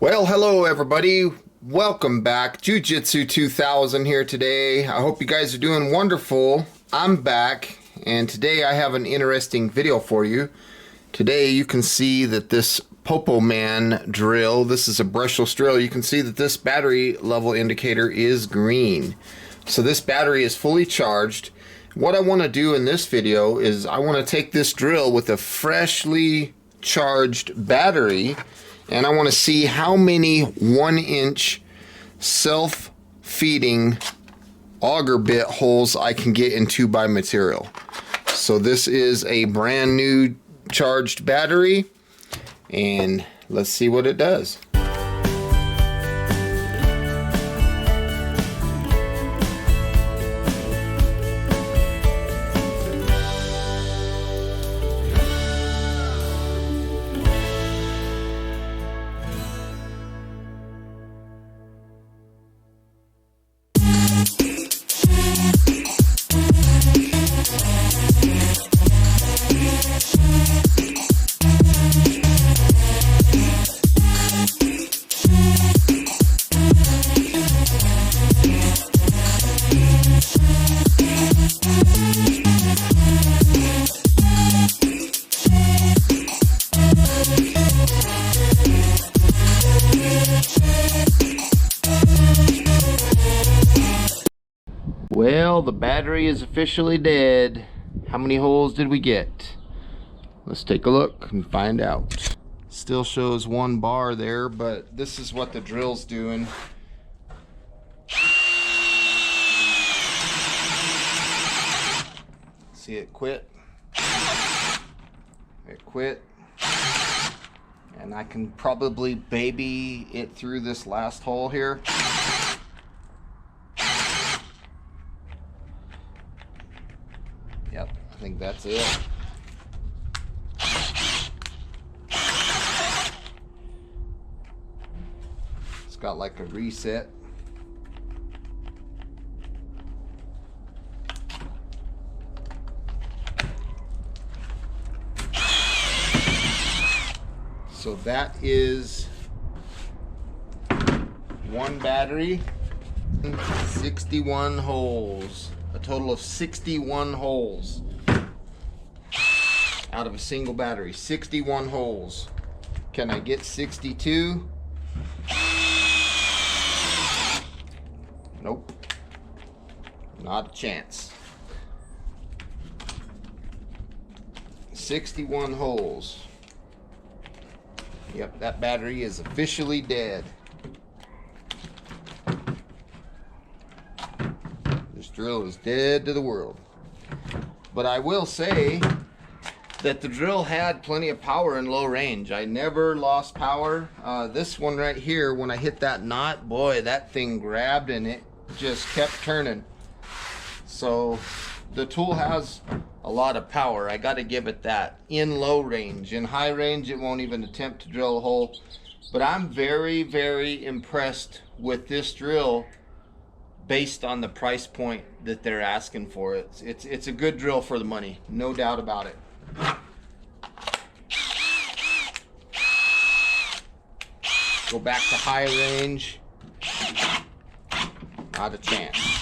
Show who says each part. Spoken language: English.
Speaker 1: Well, hello everybody. Welcome back. Jiu-Jitsu 2000 here today. I hope you guys are doing wonderful. I'm back, and today I have an interesting video for you. Today you can see that this Popoman drill, this is a brushless drill, you can see that this battery level indicator is green. So this battery is fully charged. What I want to do in this video is I want to take this drill with a freshly charged battery, and I want to see how many 1-inch self-feeding auger bit holes I can get in 2x material. So this is a brand new charged battery, and let's see what it does. Well, the battery is officially dead. How many holes did we get? Let's take a look and find out. Still shows 1 bar there, but this is what the drill's doing. See it quit? It quit. And I can probably baby it through this last hole here. Yep, I think that's it. It's got like a reset. So that is 1 battery, 61 holes. A total of 61 holes out of a single battery. 61 holes. Can I get 62? Nope. Not a chance. 61 holes. Yep, that battery is officially dead. This drill is dead to the world. But I will say that the drill had plenty of power in low range. I never lost power. This one right here, when I hit that knot, boy, that thing grabbed and it just kept turning. So the tool has a lot of power. I got to give it that. In low range. In high range, it won't even attempt to drill a hole. But I'm very, very impressed with this drill based on the price point that they're asking for it. It's a good drill for the money, no doubt about it. Go back to high range, not a chance.